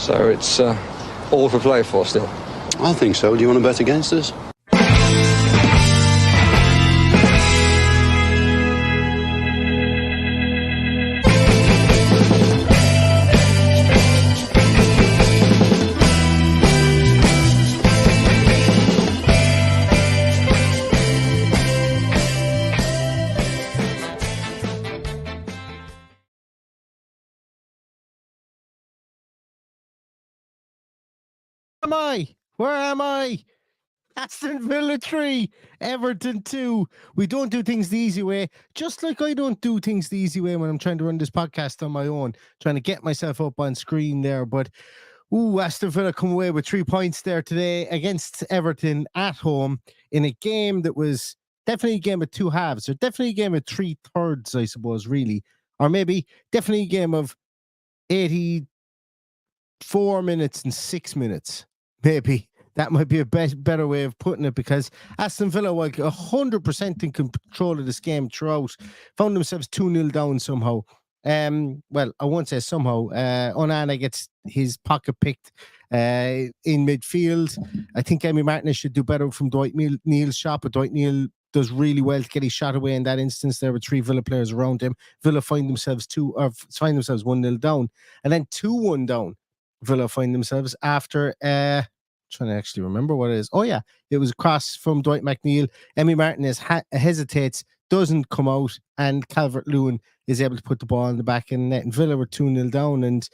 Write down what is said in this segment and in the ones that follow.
So it's all for play for still. I think so. Do you want to bet against us? Where am I? Aston Villa 3, Everton 2. We don't do things the easy way, just like I don't do things the easy way when I'm trying to run this podcast on my own, trying to get myself up on screen there. But, Aston Villa come away with 3 points there today against Everton at home in a game that was definitely a game of two halves, or definitely a game of 3/3, I suppose, really. Or maybe definitely a game of 84 minutes and 6 minutes. Maybe that might be a better way of putting it, because Aston Villa, like 100% in control of this game throughout, found themselves 2-0 down somehow. Well, I won't say somehow. Onana gets his pocket picked in midfield. I think Emi Martinez should do better from Dwight Neal's shot, but Dwight Neal does really well to get his shot away in that instance. There were 3 Villa players around him. Villa find themselves 1-0 down, and then 2-1 down. Villa find themselves after trying to actually remember what it is. Oh yeah, it was a cross from Dwight McNeil. Emi Martinez hesitates, doesn't come out, and Calvert-Lewin is able to put the ball in the back of the net. And Villa were 2-0 down, and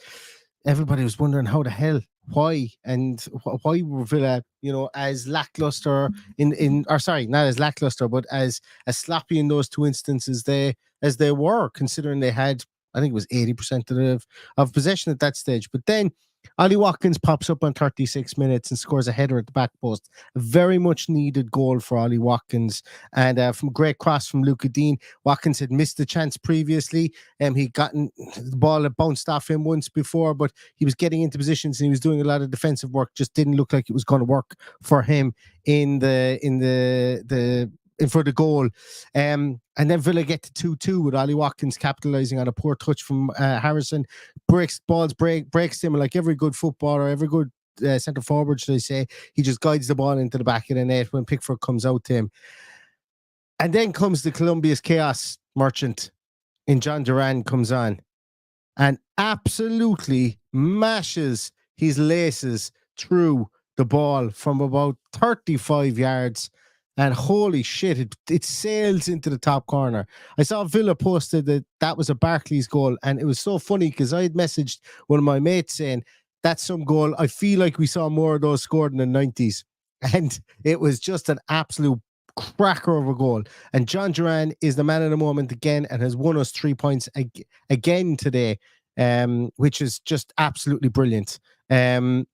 everybody was wondering how the hell, why, and why were Villa, as lackluster not as lackluster, but as sloppy in those two instances as they were, considering they had, I think it was 80% of possession at that stage. But then Ollie Watkins pops up on 36 minutes and scores a header at the back post. A very much needed goal for Ollie Watkins. And from a great cross from Luca Dean. Watkins had missed the chance previously. He'd gotten the ball had bounced off him once before, but he was getting into positions and he was doing a lot of defensive work. Just didn't look like it was going to work for him in for the goal. And then Villa get to 2-2 with Ollie Watkins capitalising on a poor touch from Harrison. Breaks him like every good footballer, every good centre forward, should I say. He just guides the ball into the back of the net when Pickford comes out to him. And then comes the Colombia's chaos merchant in John Duran comes on and absolutely mashes his laces through the ball from about 35 yards. And holy shit, it sails into the top corner. I saw Villa posted that was a Barkley's goal. And it was so funny because I had messaged one of my mates saying, that's some goal. I feel like we saw more of those scored in the 90s. And it was just an absolute cracker of a goal. And John Duran is the man of the moment again and has won us 3 points again today, which is just absolutely brilliant. 3-2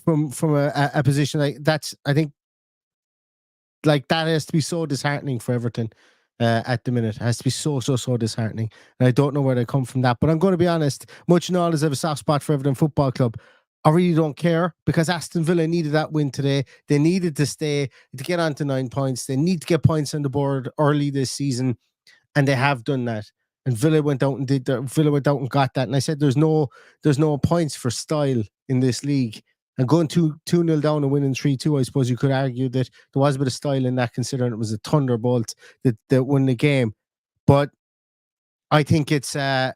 from a position like that's, I think, like that has to be so disheartening for Everton at the minute. It has to be so disheartening. And I don't know where they come from that. But I'm going to be honest, much and all as I have a soft spot for Everton Football Club, I really don't care, because Aston Villa needed that win today. They needed to stay, to get on to 9 points. They need to get points on the board early this season, and they have done that. And Villa went out and got that. And I said, there's no points for style in this league. And going 2-0 down and winning 3-2, I suppose you could argue that there was a bit of style in that, considering it was a thunderbolt that won the game. But I think it's I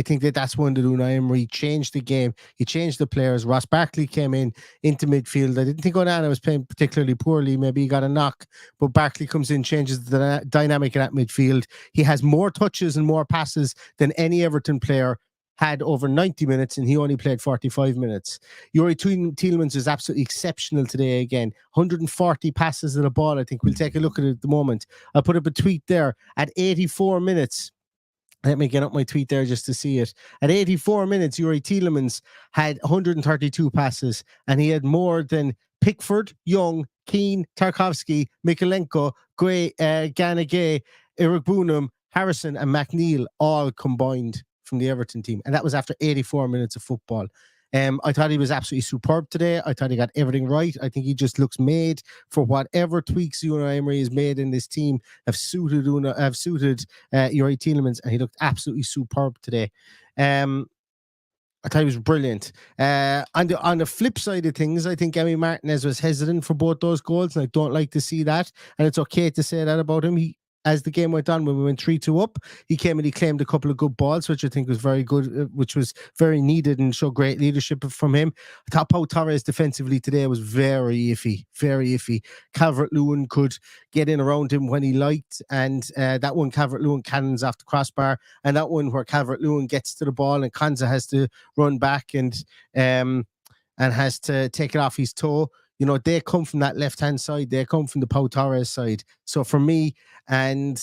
think that's when the Unai Emery changed the game. He changed the players. Ross Barkley came into midfield. I didn't think Onana was playing particularly poorly. Maybe he got a knock, but Barkley comes in, changes the dynamic in that midfield. He has more touches and more passes than any Everton player had over 90 minutes, and he only played 45 minutes. Youri Tielemans is absolutely exceptional today again. 140 passes of the ball, I think. We'll take a look at it at the moment. I'll put up a tweet there. At 84 minutes, let me get up my tweet there just to see it. At 84 minutes, Youri Tielemans had 132 passes, and he had more than Pickford, Young, Keane, Tarkowski, Mikalenko, Gana Gueye, Eric Bunham, Harrison, and McNeil all combined from the Everton team. And that was after 84 minutes of football. I thought he was absolutely superb today. I thought he got everything right. I think he just looks made for whatever tweaks Unai Emery has made in this team have suited Youri Tielemans, and he looked absolutely superb today. I thought he was brilliant. On the flip side of things, I think Emi Martinez was hesitant for both those goals, and I don't like to see that. And it's okay to say that about him. As the game went on, when we went 3-2 up, he came and he claimed a couple of good balls, which I think was very good, which was very needed and showed great leadership from him. I thought Pau Torres defensively today was very iffy, very iffy. Calvert-Lewin could get in around him when he liked, and that one Calvert-Lewin cannons off the crossbar, and that one where Calvert-Lewin gets to the ball and Konsa has to run back and has to take it off his toe. You know, they come from that left-hand side. They come from the Pau Torres side. So for me, I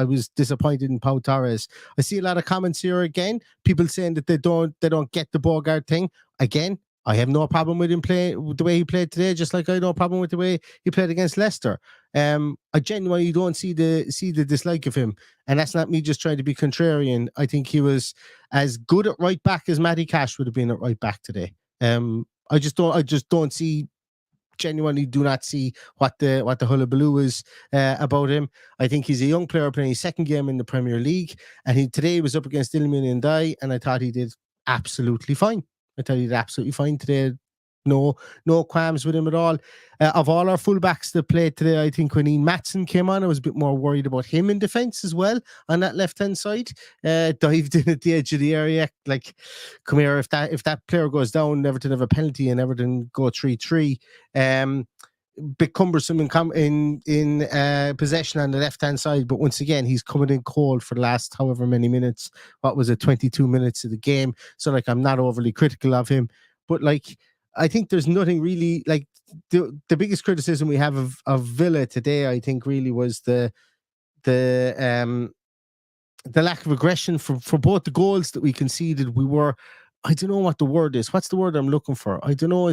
was disappointed in Pau Torres. I see a lot of comments here again. People saying that they don't get the Bogart thing. Again, I have no problem with him playing the way he played today, just like I have no problem with the way he played against Leicester. I genuinely don't see the dislike of him, and that's not me just trying to be contrarian. I think he was as good at right back as Matty Cash would have been at right back today. I just don't see, genuinely do not see what the hullabaloo is about him. I think he's a young player playing his second game in the Premier League, and today was up against Illumin and Dye, and I thought he did absolutely fine. Today. No qualms with him at all. Of all our fullbacks that played today, I think when Ian Matson came on, I was a bit more worried about him in defence as well on that left-hand side. Dived in at the edge of the area. Like, come here, if that player goes down, Everton have a penalty and Everton go 3-3. Bit cumbersome in possession on the left-hand side, but once again, he's coming in cold for the last however many minutes. What was it, 22 minutes of the game? So, like, I'm not overly critical of him, but like, I think there's nothing really, like, the biggest criticism we have of Villa today, I think, really was the lack of aggression for both the goals that we conceded. We were, I don't know what the word is. What's the word I'm looking for? I don't know.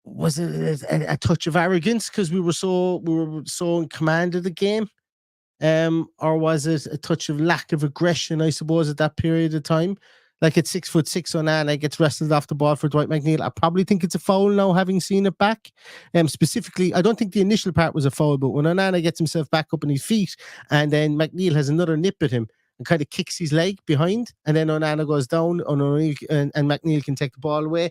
Was it a touch of arrogance because we were so in command of the game? Or was it a touch of lack of aggression, I suppose, at that period of time? Like, at 6'6", Onana gets wrestled off the ball for Dwight McNeil. I probably think it's a foul now, having seen it back. Specifically, I don't think the initial part was a foul, but when Onana gets himself back up on his feet, and then McNeil has another nip at him and kind of kicks his leg behind, and then Onana goes down, and McNeil can take the ball away.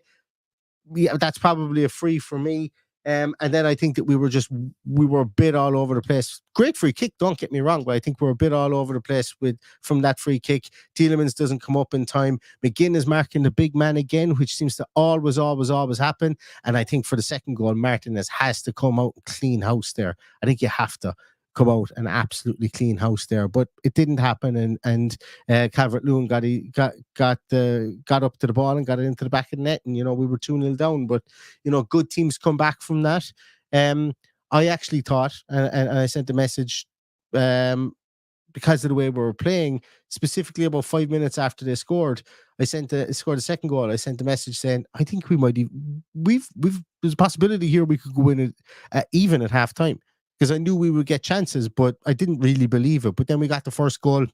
Yeah, that's probably a free for me. And then I think that we were a bit all over the place. Great free kick, don't get me wrong, but I think we're a bit all over the place from that free kick. Tielemans doesn't come up in time. McGinn is marking the big man again, which seems to always happen. And I think for the second goal, Martinez has to come out and clean house there. I think you have to come out and absolutely clean house there, but it didn't happen. And Calvert-Lewin got up to the ball and got it into the back of the net, and we were 2-0 down. But good teams come back from that. I actually thought, and I sent a message because of the way we were playing, specifically about 5 minutes after they scored. Scored a second goal. I sent a message saying, I think there's a possibility here we could go in even at half time. Because I knew we would get chances, but I didn't really believe it. But then we got the first goal.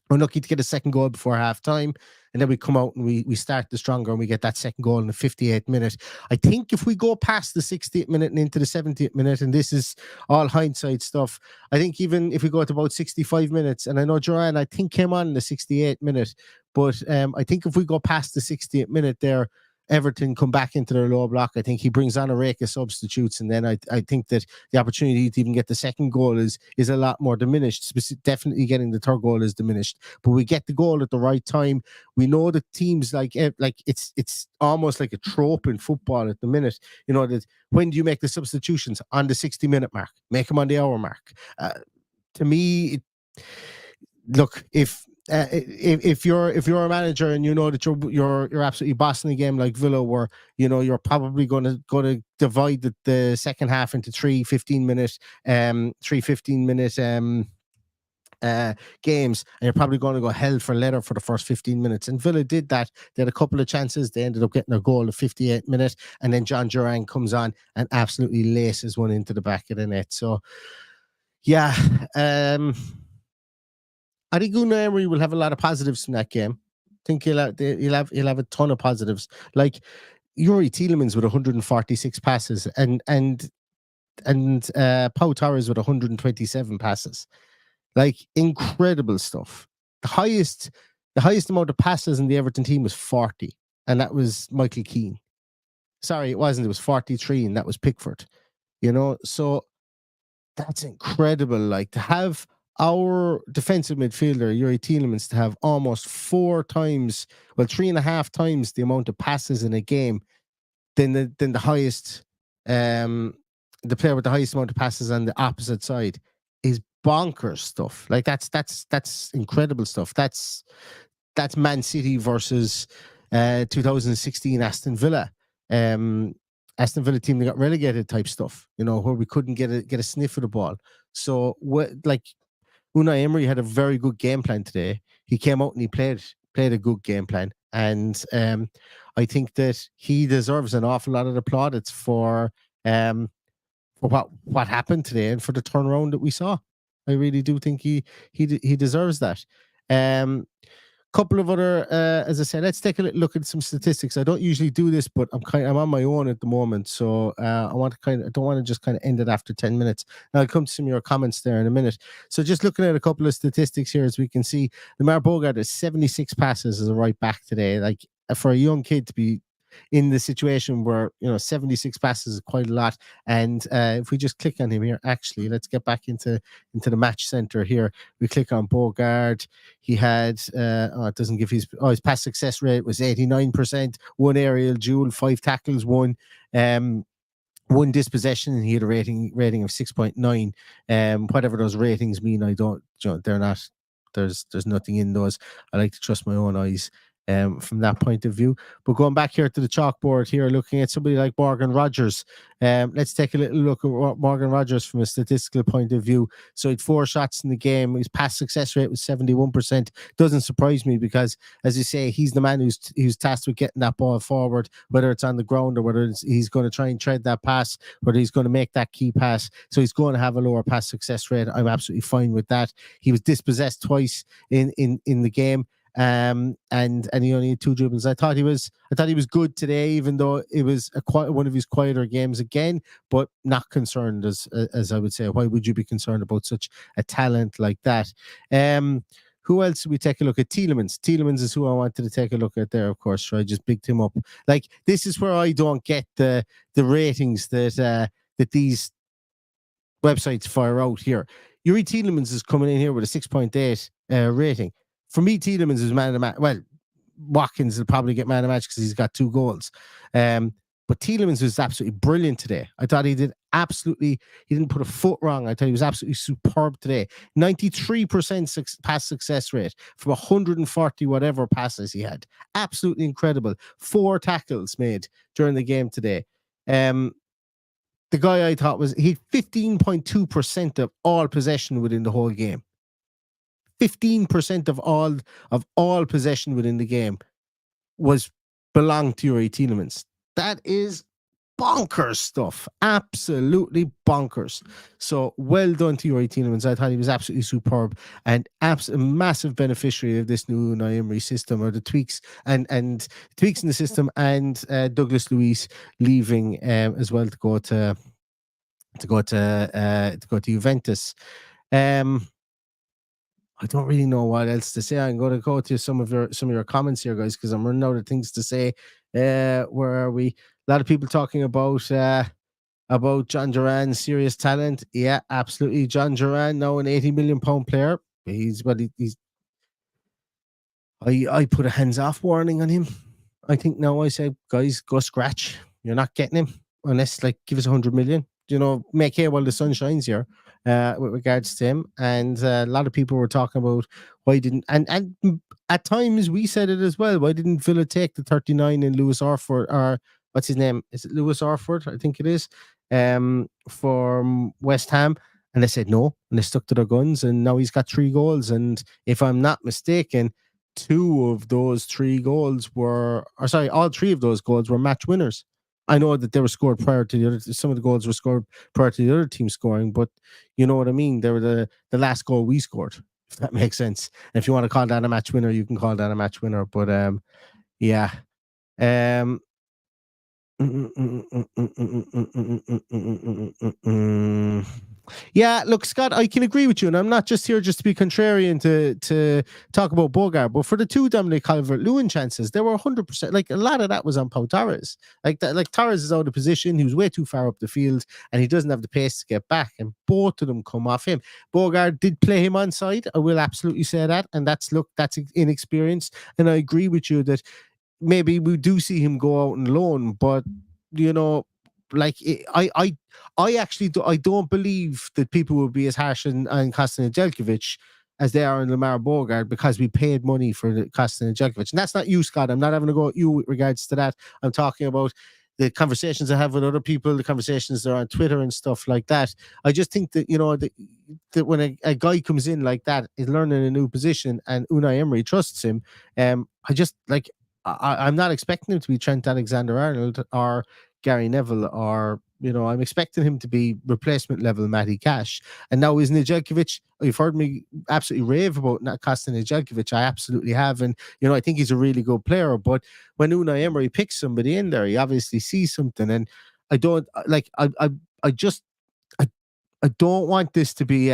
We're lucky to get a second goal before half time. And then we come out and we start the stronger, and we get that second goal in the 58th minute. I think if we go past the 60th minute and into the 70th minute, and this is all hindsight stuff, I think even if we go to about 65 minutes, and I know Duran, I think, came on in the 68th minute, but I think if we go past the 60th minute there, Everton come back into their low block. I think he brings on a rake of substitutes, and then I think that the opportunity to even get the second goal is a lot more diminished. Definitely getting the third goal is diminished, but we get the goal at the right time. We know that teams like it's almost like a trope in football at the minute. That when do you make the substitutions? On the 60-minute mark. Make them on the hour mark. To me, look, if you're a manager and you know that you're absolutely bossing a game like Villa, where you're probably going to divide the second half into three 15-minute games, and you're probably going to go hell for leather for the first 15 minutes. And Villa did that. They had a couple of chances. They ended up getting their goal at 58th minute, and then John Duran comes on and absolutely laces one into the back of the net. So yeah, I think Unai Emery will have a lot of positives from that game. I think he'll have a ton of positives. Like Yuri Tielemans with 146 passes, and Pau Torres with 127 passes. Like incredible stuff. The highest amount of passes in the Everton team was 40, and that was Michael Keane. Sorry, it wasn't. It was 43, and that was Pickford. So that's incredible. Like, to have our defensive midfielder Yuri Tielemans to have almost 3.5 times the amount of passes in a game than the highest, the player with the highest amount of passes on the opposite side is bonkers stuff. Like, that's incredible stuff. That's Man City versus 2016 Aston Villa. Aston Villa team that got relegated type stuff, where we couldn't get a sniff of the ball. So like, Unai Emery had a very good game plan today. He came out and he played a good game plan, and I think that he deserves an awful lot of the plaudits for what happened today and for the turnaround that we saw. I really do think he deserves that. Couple of other, as I said, let's take a look at some statistics. I don't usually do this, but I'm on my own at the moment, so I don't want to just kind of end it after 10 minutes. Now, I'll come to some of your comments there in a minute. So just looking at a couple of statistics here, as we can see, Lamar Bogart has 76 passes as a right back today. Like, for a young kid to be in the situation where 76 passes is quite a lot. And if we just click on him here, actually, let's get back into the match center here. We click on Bogart. He had it doesn't give his pass success rate was 89%, 1 aerial duel, 5 tackles, 1 dispossession, and he had a rating of 6.9. Whatever those ratings mean, I don't, they're not, there's nothing in those. I like to trust my own eyes from that point of view. But going back here to the chalkboard here, looking at somebody like Morgan Rogers, let's take a little look at Morgan Rogers from a statistical point of view. So he had 4 shots in the game. His pass success rate was 71%. Doesn't surprise me, because, as you say, he's the man who's tasked with getting that ball forward, whether it's on the ground or whether he's going to try and tread that pass, whether he's going to make that key pass. So he's going to have a lower pass success rate. I'm absolutely fine with that. He was dispossessed twice in the game. And he only had 2 dribbles. I thought he was good today, even though it was one of his quieter games again, but not concerned, as I would say. Why would you be concerned about such a talent like that? Who else did we take a look at? Tielemans. Tielemans is who I wanted to take a look at there, of course. So I just bigged him up. Like, this is where I don't get the ratings that these websites fire out here. Yuri Tielemans is coming in here with a 6.8 rating. For me, Tielemans is man of the match. Well, Watkins will probably get man of the match because he's got 2 goals. But Tielemans was absolutely brilliant today. I thought he didn't put a foot wrong. I thought he was absolutely superb today. 93% pass success rate from 140 whatever passes he had. Absolutely incredible. 4 tackles made during the game today. The guy I thought he had 15.2% of all possession within the whole game. 15% of all possession within the game belonged to Yuri Tielemans. That is bonkers stuff. Absolutely bonkers. So well done to Yuri Tielemans. I thought he was absolutely superb and a massive beneficiary of this new Unai Emery system, or the tweaks and tweaks in the system, and Douglas Luiz leaving as well to go to Juventus. I don't really know what else to say. I'm going to go to some of your comments here, guys, because I'm running out of things to say. Where are we? A lot of people talking about John Duran, serious talent. Yeah, absolutely. John Duran, now an £80 million player. I put a hands-off warning on him. I think now I say, guys, go scratch. You're not getting him unless, give us 100 million. Make hay while the sun shines here. With regards to him, and a lot of people were talking about why didn't, and at times we said it as well. Why didn't Villa take the 39 in Lewis Orford, or what's his name? Is it Lewis Orford? I think it is. For West Ham, and they said no, and they stuck to their guns, and now he's got 3 goals. And if I'm not mistaken, 2 of those 3 goals all 3 of those goals were match winners. I know that they were scored prior to the other. Some of the goals were scored prior to the other team scoring, but you know what I mean. They were the last goal we scored, if that makes sense. And if you want to call that a match winner, you can call that a match winner. But yeah. Yeah, look, Scott, I can agree with you, and I'm not just here just to be contrarian to talk about Bogart, but for the two Dominic Calvert-Lewin chances, there were 100%. Like a lot of that was on Pau Torres. Like that, like Torres is out of position. He was way too far up the field, and he doesn't have the pace to get back. And both of them come off him. Bogart did play him onside. I will absolutely say that, and that's inexperience. And I agree with you that maybe we do see him go out on loan, but you know, like I actually I don't believe that people will be as harsh on Kostin Jelkovic as they are on Lamar Bogart because we paid money for Kostin Jelkovic. And that's not you, Scott. I'm not having to go at you with regards to that. I'm talking about the conversations I have with other people, the conversations that are on Twitter and stuff like that. I just think that, you know, that when a guy comes in like that, is learning a new position and Unai Emery trusts him, I just like, I'm not expecting him to be Trent Alexander-Arnold or Gary Neville, or, you know, I'm expecting him to be replacement level Matty Cash. And now is Nedeljkovic, you've heard me absolutely rave about not Kostin Nedeljkovic. I absolutely have. And, you know, I think he's a really good player. But when Unai Emery picks somebody in there, he obviously sees something. And I don't like, I don't want this to be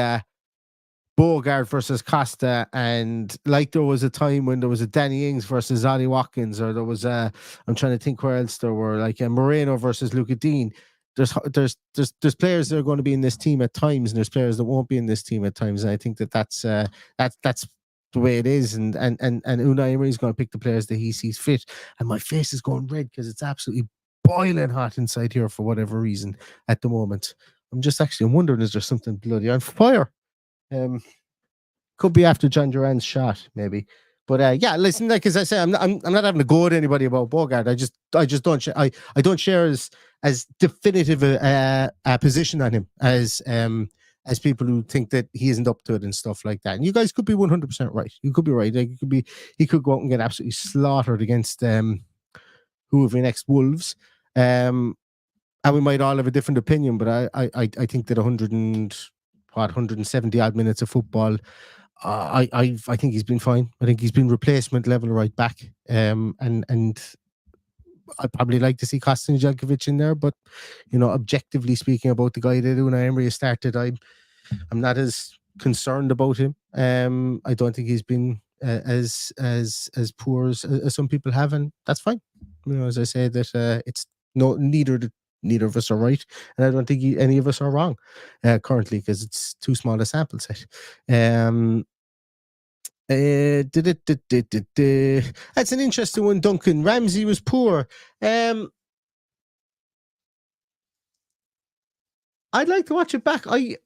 Bogart versus Costa, and like there was a time when there was a Danny Ings versus Ollie Watkins, or there was a, I'm trying to think where else there were, like a Moreno versus Luca Dean. There's players that are going to be in this team at times, and there's players that won't be in this team at times. And I think that's the way it is. And Unai Emery is going to pick the players that he sees fit. And my face is going red because it's absolutely boiling hot inside here for whatever reason at the moment. I'm wondering, is there something bloody on fire? Could be after John Duran's shot, maybe. But yeah, listen, like as I say, I'm not having to go at anybody about Bogart. I just don't I don't share as definitive a position on him as people who think that he isn't up to it and stuff like that. And you guys could be 100% right. You could be right. Like he could go out and get absolutely slaughtered against whoever next, Wolves. And we might all have a different opinion, but I think that 170 odd minutes of football, I think he's been fine. I think he's been replacement level right back. And I'd probably like to see Kostin Jelkovic in there, but you know, objectively speaking about the guy that Unai Emery has started, I'm not as concerned about him. I don't think he's been as poor as some people have, and that's fine. You know, as I say, that it's neither of us are right, and I don't think any of us are wrong currently, because it's too small a sample set. That's an interesting one, Duncan. Ramsey was poor. I'd like to watch it back. I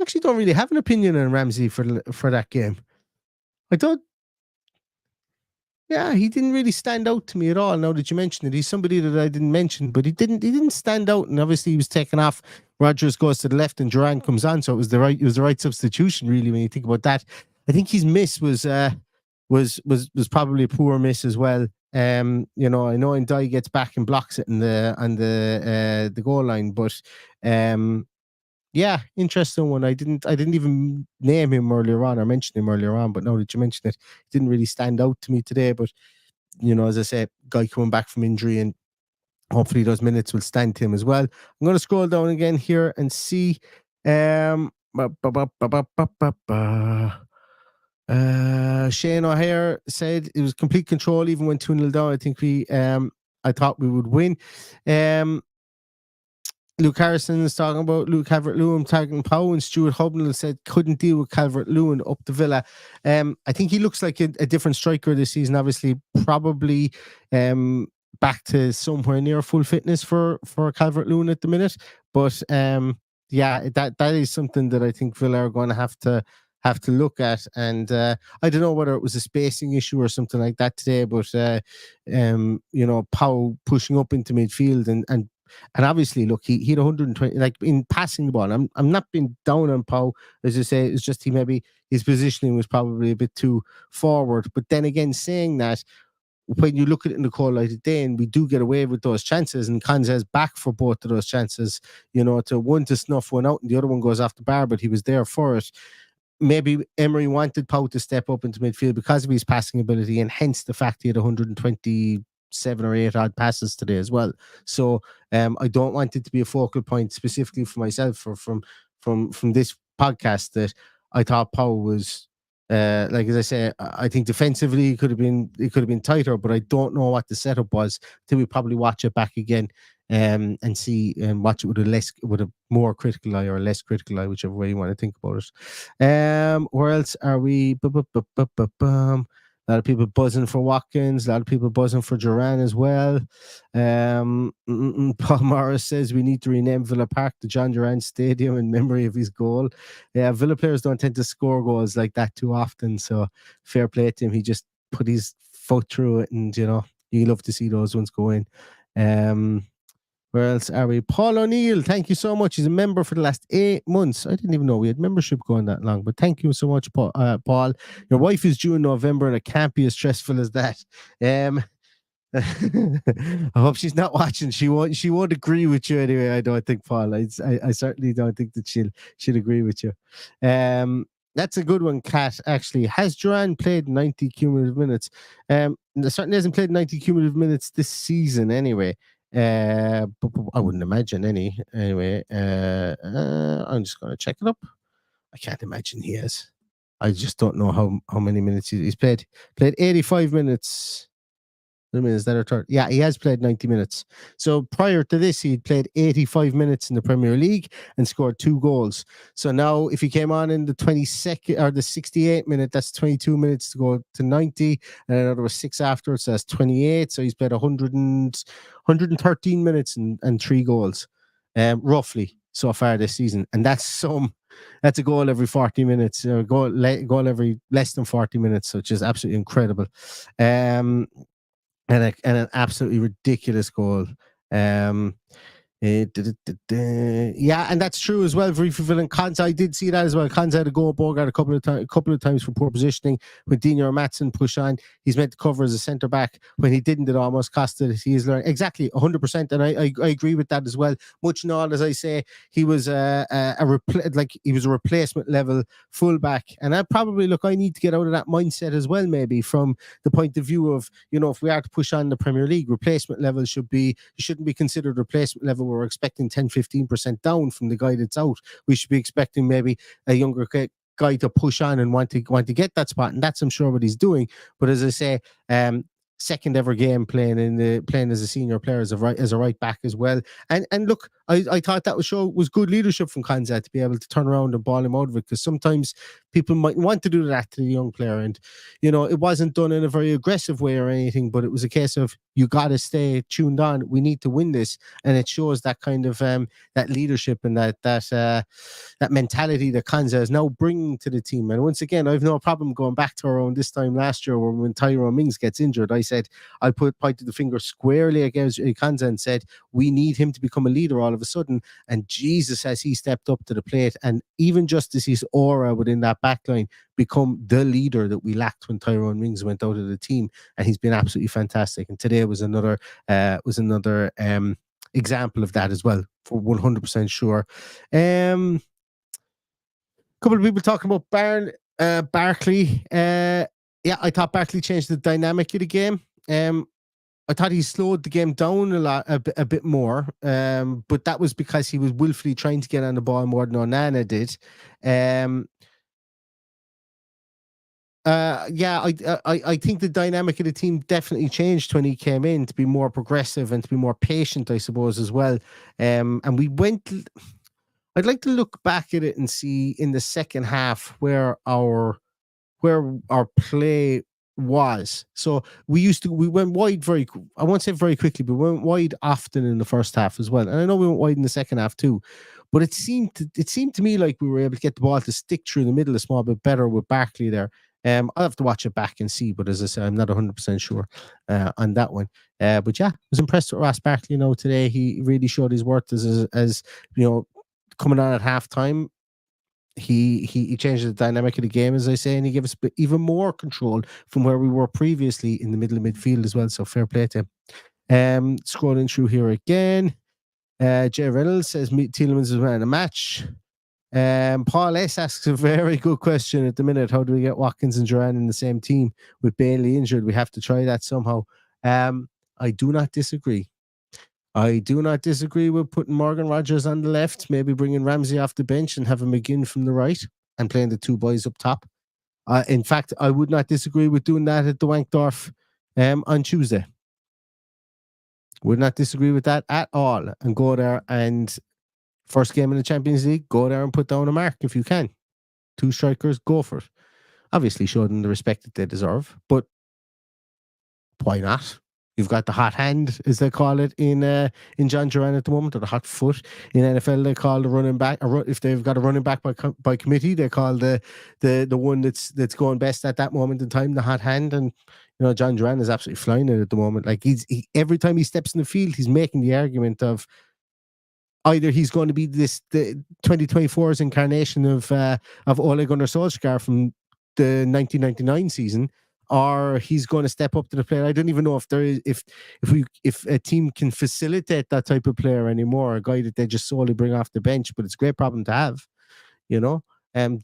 actually don't really have an opinion on Ramsey for that game. I don't. Yeah, he didn't really stand out to me at all. Now that you mention it, he's somebody that I didn't mention, but he didn't stand out. And obviously, he was taken off. Rodgers goes to the left, and Duran comes on. So it was the right substitution, really, when you think about that. I think his miss was probably a poor miss as well. You know, I know Ndai gets back and blocks it on the goal line, but yeah, interesting one. I didn't even name him earlier on or mention him earlier on, but now that you mention it, it didn't really stand out to me today. But you know, as I say, guy coming back from injury, and hopefully those minutes will stand to him as well. I'm going to scroll down again here and see. Shane O'Hare said it was complete control even when 2-0 down. I think I thought we would win. Luke Harrison is talking about Luke Calvert-Lewin tagging Pau, and Stuart Hubnell said couldn't deal with Calvert-Lewin up the Villa. I think he looks like a different striker this season. Obviously, probably back to somewhere near full fitness for Calvert-Lewin at the minute. But yeah, that is something that I think Villa are going to have to look at. And I don't know whether it was a spacing issue or something like that today, but you know, Pau pushing up into midfield and obviously, look, he had 120, like in passing the ball. I'm not being down on Pau, as I say. It's just maybe his positioning was probably a bit too forward. But then again, saying that, when you look at it in the call like today, and we do get away with those chances, and Konsa's back for both of those chances, you know, one to snuff one out, and the other one goes off the bar, but he was there for it. Maybe Emery wanted Pau to step up into midfield because of his passing ability, and hence the fact he had 120 7 or 8 odd passes today as well. So I don't want it to be a focal point specifically for myself or from this podcast that I thought Powell was like, as I say, I think defensively it could have been tighter, but I don't know what the setup was till we probably watch it back again and see and watch it with a more critical eye or a less critical eye, whichever way you want to think about it. Where else are we? A lot of people buzzing for Watkins. A lot of people buzzing for Duran as well. Paul Morris says we need to rename Villa Park the John Duran Stadium in memory of his goal. Yeah, Villa players don't tend to score goals like that too often. So fair play to him. He just put his foot through it, and you love to see those ones go in. Where else are we? Paul O'Neill, thank you so much. He's a member for the last 8 months. I didn't even know we had membership going that long, but thank you so much, Paul. Your wife is due in November, and it can't be as stressful as that. I hope she's not watching. She won't agree with you anyway. I don't think, Paul. I certainly don't think that she'll agree with you. That's a good one, Kat. Actually, has Duran played 90 cumulative minutes? Certainly hasn't played 90 cumulative minutes this season anyway. But I wouldn't imagine any. Anyway, I'm just going to check it up. I can't imagine he has. I just don't know how many minutes he's played. Played 85 minutes. Is that a third? Yeah, he has played 90 minutes. So prior to this, he'd played 85 minutes in the Premier League and scored 2 goals. So now, if he came on in the 22nd or the 68 minute, that's 22 minutes to go to 90, and another was 6 afterwards. So that's 28. So he's played 113 minutes and 3 goals, roughly so far this season, and that's a goal every 40 minutes, or goal every less than 40 minutes, which is absolutely incredible. And an absolutely ridiculous goal. Yeah, and that's true as well for fulfilling Konza. I did see that as well. Konza had a goal Bogart a couple of times for poor positioning. When Dino Matson pushed on, he's meant to cover as a centre back. When he didn't, it almost cost it. He is learning exactly 100%, and I agree with that as well. Much and all, as I say, he was a replacement level fullback, and I need to get out of that mindset as well. Maybe from the point of view of if we are to push on the Premier League, replacement level shouldn't be considered replacement level. We're expecting 10-15% down from the guy that's out. We should be expecting maybe a younger guy to push on and want to get that spot, and that's, I'm sure, what he's doing. But as I say, second ever game playing as a senior player as a right back as well. And look, I thought that was good leadership from Konza to be able to turn around and ball him out of it, because sometimes people might want to do that to the young player, and it wasn't done in a very aggressive way or anything, but it was a case of, you got to stay tuned on. We need to win this, and it shows that kind of that leadership and that mentality that Konza is now bringing to the team. And once again, I've no problem going back to around this time last year when Tyrone Mings gets injured. I said I pointed the finger squarely against Konza and said we need him to become a leader all of a sudden. And Jesus, has he stepped up to the plate, and even just as his aura within that backline become the leader that we lacked when Tyrone Mings went out of the team, and he's been absolutely fantastic. And today was another example of that as well, for 100% sure. A couple of people talking about Barkley. Yeah, I thought Barkley changed the dynamic of the game. I thought he slowed the game down a bit more, but that was because he was willfully trying to get on the ball more than Onana did. I think the dynamic of the team definitely changed when he came in, to be more progressive and to be more patient, I suppose, as well. And I'd like to look back at it and see in the second half where our play was. So we went wide I won't say very quickly, but we went wide often in the first half as well. And I know we went wide in the second half too. But it seemed to me like we were able to get the ball to stick through the middle a small bit better with Barkley there. I'll have to watch it back and see, but as I said, I'm not 100% sure on that one. But yeah, I was impressed with Ross Barkley. Today he really showed his worth as coming on at halftime. He changed the dynamic of the game, as I say, and he gave us even more control from where we were previously in the middle of midfield as well. So fair play to him. Scrolling through here again. Jay Reynolds says Tielemans is man of the match. Paul S asks a very good question at the minute. How do we get Watkins and Duran in the same team with Bailey injured? We have to try that somehow. I do not disagree. I do not disagree with putting Morgan Rogers on the left, maybe bringing Ramsey off the bench and having McGinn from the right and playing the two boys up top. In fact, I would not disagree with doing that at the Wankdorf on Tuesday. Would not disagree with that at all. And go there and first game in the Champions League, go there and put down a mark if you can. Two strikers, go for it. Obviously, show them the respect that they deserve, but why not? You've got the hot hand, as they call it in John Duran at the moment, or the hot foot. In NFL, they call the running back. If they've got a running back by committee, they call the one that's going best at that moment in time the hot hand. And John Duran is absolutely flying it at the moment. Like every time he steps in the field, he's making the argument of either he's going to be the 2024's incarnation of Ole Gunnar Solskjaer from the 1999 season, or he's going to step up to the player. I don't even know if there is if a team can facilitate that type of player anymore, a guy that they just solely bring off the bench. But it's a great problem to have, And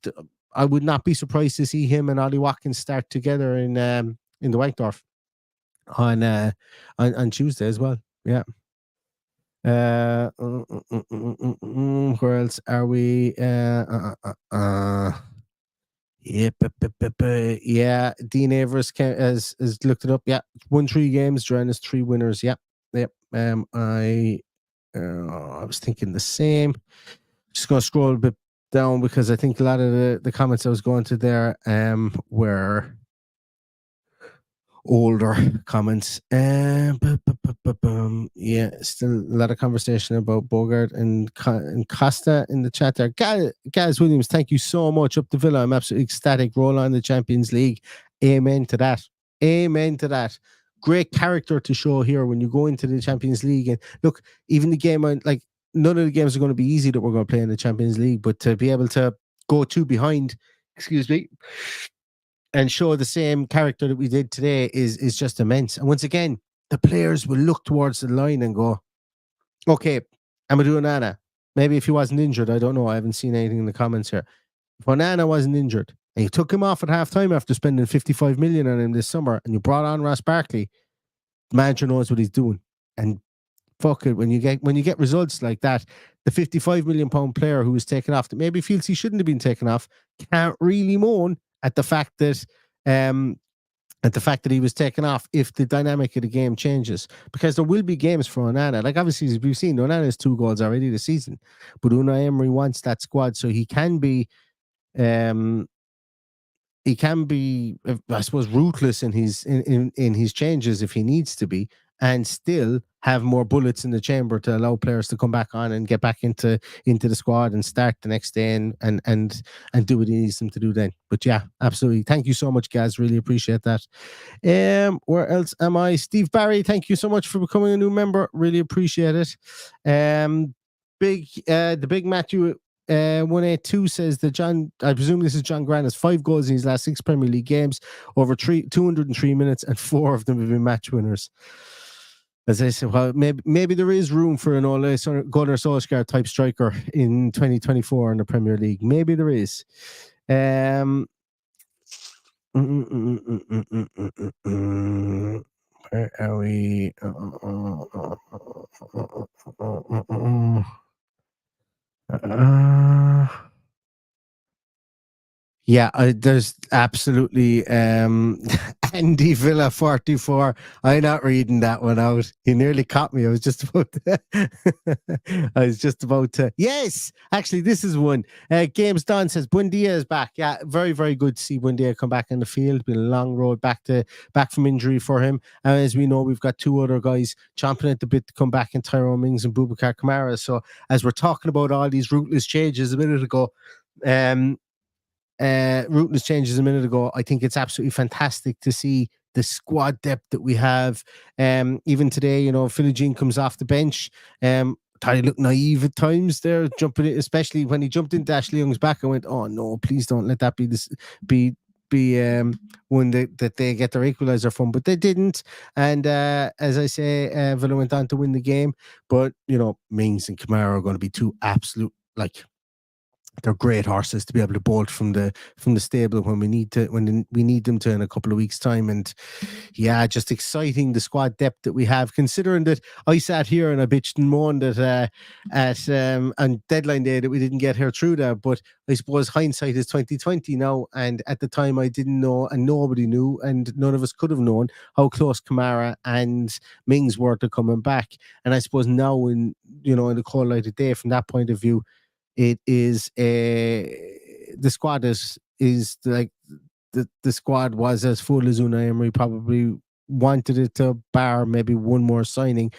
I would not be surprised to see him and Ollie Watkins start together in the Wankdorf on Tuesday as well. Yeah. Where else are we? Yeah, Dean Avers has looked it up. Yeah, won 3 games. Duran has 3 winners. Yep. I was thinking the same. Just gonna scroll a bit down because I think a lot of the comments I was going to there were older comments. Yeah, still a lot of conversation about Bogart and Costa in the chat there. Gaz Williams, thank you so much. Up the Villa, I'm absolutely ecstatic. Roll on the Champions League. Amen to that. Amen to that. Great character to show here when you go into the Champions League. And look, even the game, like none of the games are going to be easy that we're going to play in the Champions League, but to be able to go 2 behind, and show the same character that we did today is just immense. And once again, the players will look towards the line and go, okay, Amadou Onana, maybe if he wasn't injured, I don't know, I haven't seen anything in the comments here. If Onana wasn't injured and you took him off at halftime after spending 55 million on him this summer and you brought on Ross Barkley, the manager knows what he's doing. And fuck it, when you get results like that, the 55 million pound player who was taken off that maybe feels he shouldn't have been taken off can't really moan at the fact that he was taken off if the dynamic of the game changes, because there will be games for Onana. Like obviously we've seen Onana has 2 goals already this season, but Unai Emery wants that squad so he can be I suppose ruthless in his changes if he needs to be, and still have more bullets in the chamber to allow players to come back on and get back into the squad and start the next day and do what he needs them to do then. But yeah, absolutely. Thank you so much, guys. Really appreciate that. Where else am I? Steve Barry, thank you so much for becoming a new member. Really appreciate it. The big Matthew 182 says that John, I presume this is John Grant, has 5 goals in his last 6 Premier League games over 203 minutes, and 4 of them have been match winners. As I said, well, maybe there is room for an Ole Gunnar Solskjaer type striker in 2024 in the Premier League. Maybe there is. Where are we? Yeah, there's absolutely Andy Villa 44. I'm not reading that one out. He nearly caught me. I was just about to. Yes, actually, this is one. Games Don says Buendia is back. Yeah, very, very good to see Buendia come back in the field. Been a long road back from injury for him. And as we know, we've got 2 other guys chomping at the bit to come back in Tyrone Mings and Boubacar Kamara. So as we're talking about all these ruthless changes a minute ago, I think it's absolutely fantastic to see the squad depth that we have. Even today, Philly Jean comes off the bench. Thought he looked naive at times there, jumping in, especially when he jumped into Ashley Young's back. I went, oh no, please don't let that be one that they get their equalizer from, but they didn't. And as I say, Villa went on to win the game. But Mings and Kamara are going to be 2 absolute they're great horses to be able to bolt from the stable when we need them to in a couple of weeks' time. And yeah, just exciting, the squad depth that we have, considering that I sat here and I bitched and moaned that on deadline day that we didn't get her through that. But I suppose hindsight is 2020 now, and at the time I didn't know, and nobody knew, and none of us could have known how close Kamara and Mings were to coming back. And I suppose now, in the cold light of day, from that point of view, it is the squad is like the squad was as full as Unai Emery probably wanted it to, bar maybe one more signing.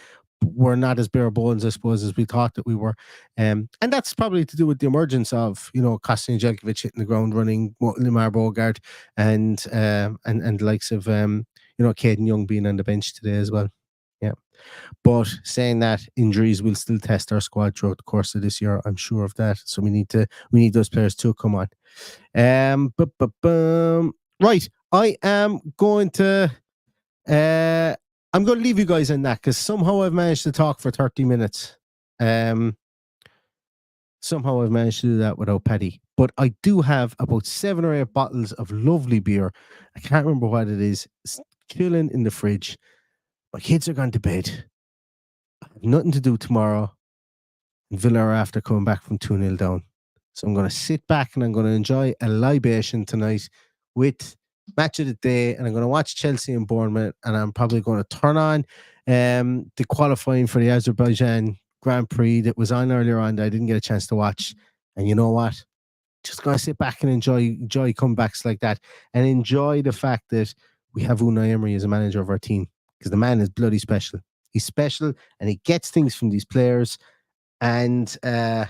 We're not as bare bones, I suppose, as we thought that we were, and that's probably to do with the emergence of Kostin Jelkovic hitting the ground running, Lamar Bogart, and the likes of Caden Young being on the bench today as well. Yeah. But saying that, injuries will still test our squad throughout the course of this year. I'm sure of that. So we need those players to come on. Right. I am going to leave you guys on that, because somehow I've managed to talk for 30 minutes. Somehow I've managed to do that without Paddy. But I do have about 7 or 8 bottles of lovely beer. I can't remember what it is. It's chilling in the fridge. My kids are gone to bed. I have nothing to do tomorrow. And Villa are after coming back from 2-0 down. So I'm going to sit back and I'm going to enjoy a libation tonight with match of the day. And I'm going to watch Chelsea and Bournemouth. And I'm probably going to turn on the qualifying for the Azerbaijan Grand Prix that was on earlier on that I didn't get a chance to watch. And you know what? Just going to sit back and enjoy comebacks like that. And enjoy the fact that we have Unai Emery as a manager of our team. Because the man is bloody special. He's special and he gets things from these players. And as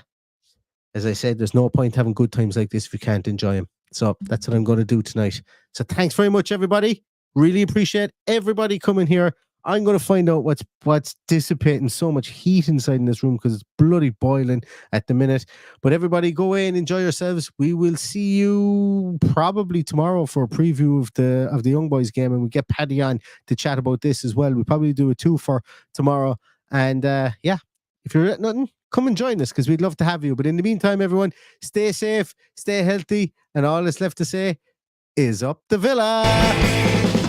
I said, there's no point having good times like this if you can't enjoy them. So that's what I'm going to do tonight. So thanks very much, everybody. Really appreciate everybody coming here. I'm going to find out what's dissipating so much heat inside in this room, because it's bloody boiling at the minute. But everybody, go away and enjoy yourselves. We will see you probably tomorrow for a preview of the Young Boys game, and we get Paddy on to chat about this as well. We'll probably do a 2 for tomorrow. And yeah, if you're at nothing, come and join us, because we'd love to have you. But in the meantime, everyone, stay safe, stay healthy, and all that's left to say is up the Villa.